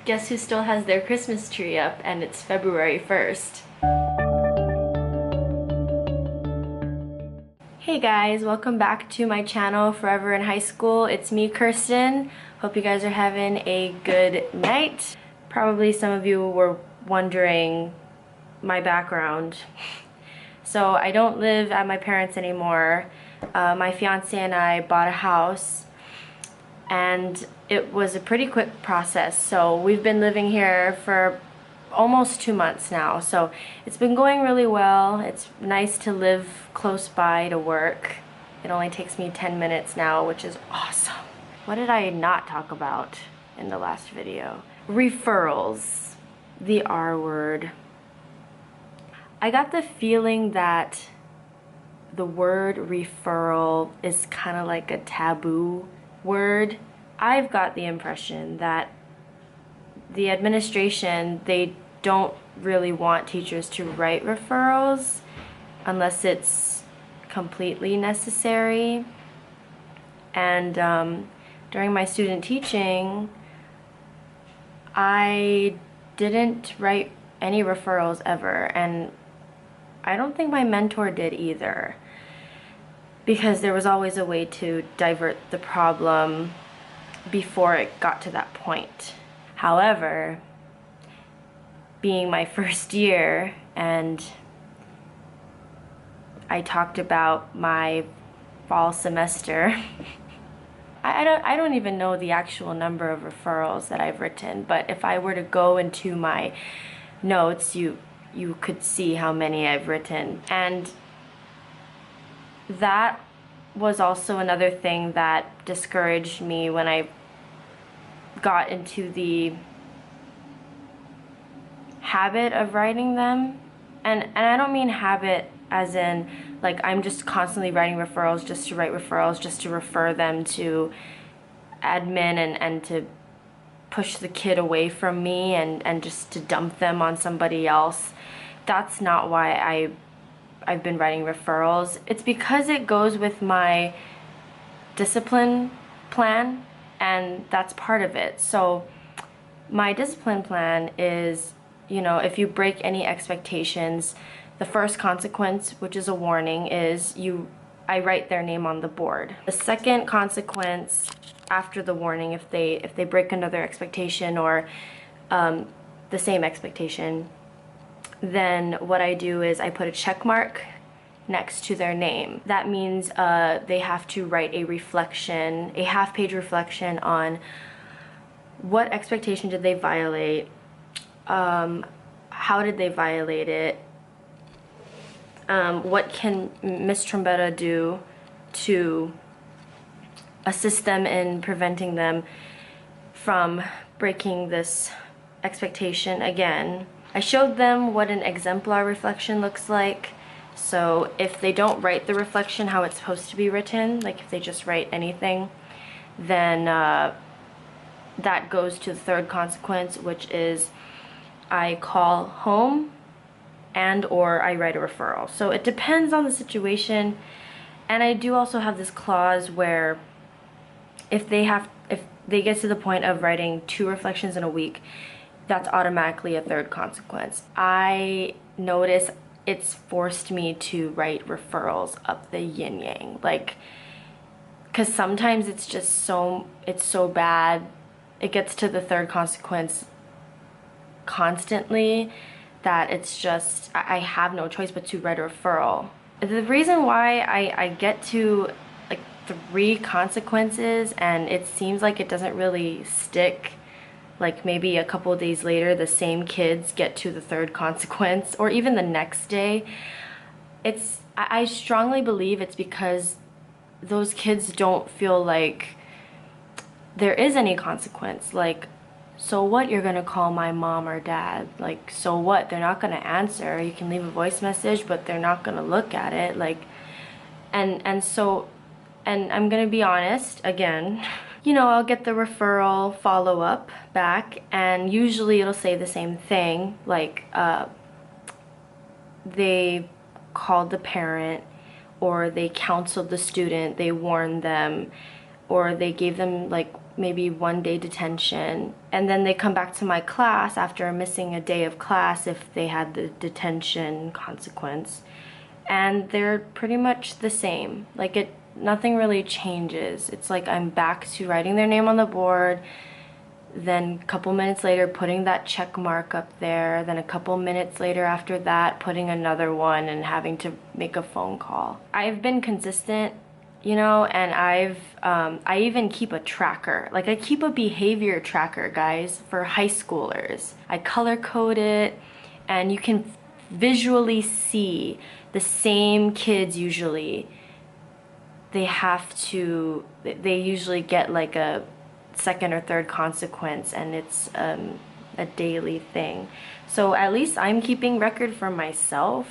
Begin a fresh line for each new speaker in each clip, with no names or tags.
Guess who still has their Christmas tree up, and it's February 1st. Hey guys, welcome back to my channel, Forever in High School. It's me, Kirsten. Hope you guys are having a good night. Probably some of you were wondering my background. So I don't live at my parents' anymore. My fiance and I bought a house, and it was a pretty quick process. So we've been living here for almost 2 months now, so it's been going really well. It's nice to live close by to work. It only takes me 10 minutes now, which is awesome. What did I not talk about in the last video? Referrals, the R word. I got the feeling that the word referral is kind of like a taboo word. I've got the impression that the administration, they don't really want teachers to write referrals unless it's completely necessary. And during my student teaching, I didn't write any referrals ever, and I don't think my mentor did either, because there was always a way to divert the problem before it got to that point. However, being my first year, and I talked about my fall semester, I don't even know the actual number of referrals that I've written, but if I were to go into my notes, you could see how many I've written. And that was also another thing that discouraged me when I got into the habit of writing them. And I don't mean habit as in like I'm just constantly writing referrals just to write referrals, just to refer them to admin and to push the kid away from me and just to dump them on somebody else. That's not why I've been writing referrals. It's because it goes with my discipline plan, and that's part of it. So my discipline plan is, you know, if you break any expectations, the first consequence, which is a warning, is I write their name on the board. The second consequence after the warning, if they break another expectation or the same expectation, then what I do is I put a check mark next to their name. That means they have to write a reflection, a half-page reflection on what expectation did they violate, how did they violate it, what can Ms. Trombetta do to assist them in preventing them from breaking this expectation again. I showed them what an exemplar reflection looks like. So if they don't write the reflection how it's supposed to be written, like if they just write anything, then that goes to the third consequence, which is I call home and or I write a referral. So it depends on the situation. And I do also have this clause where if they get to the point of writing 2 reflections in a week, that's automatically a third consequence. I notice it's forced me to write referrals up the yin yang, like, because sometimes it's just it's so bad, it gets to the third consequence constantly that it's just I have no choice but to write a referral. The reason why I get to like 3 consequences and it seems like it doesn't really stick, like maybe a couple of days later the same kids get to the third consequence or even the next day, I strongly believe it's because those kids don't feel like there is any consequence. Like, so what, you're gonna call my mom or dad? Like, so what, they're not gonna answer. You can leave a voice message but they're not gonna look at it. Like, and I'm gonna be honest again, you know, I'll get the referral follow-up back and usually it'll say the same thing, like they called the parent or they counseled the student, they warned them, or they gave them like maybe 1 day detention, and then they come back to my class after missing a day of class if they had the detention consequence, and they're pretty much the same. Like, nothing really changes. It's like I'm back to writing their name on the board, then a couple minutes later putting that check mark up there, then a couple minutes later after that putting another one and having to make a phone call. I've been consistent, you know, and I even keep a tracker. Like, I keep a behavior tracker, guys, for high schoolers. I color code it, and you can visually see the same kids usually. They usually get like a second or third consequence, and it's a daily thing. So at least I'm keeping record for myself,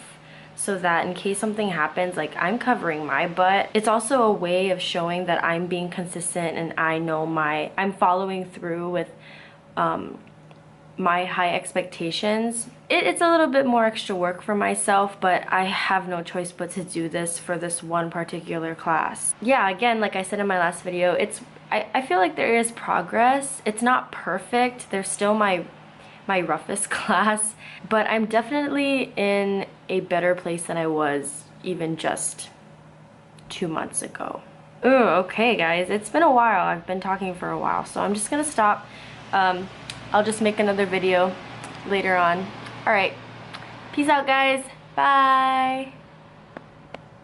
so that in case something happens, like, I'm covering my butt. It's also a way of showing that I'm being consistent and I know I'm following through with my high expectations. It's a little bit more extra work for myself, but I have no choice but to do this for this one particular class. Yeah, again, like I said in my last video, I feel like there is progress. It's not perfect. They're still my roughest class, but I'm definitely in a better place than I was even just 2 months ago. Ooh, okay guys, it's been a while. I've been talking for a while, so I'm just gonna stop. I'll just make another video later on. All right, peace out guys, bye.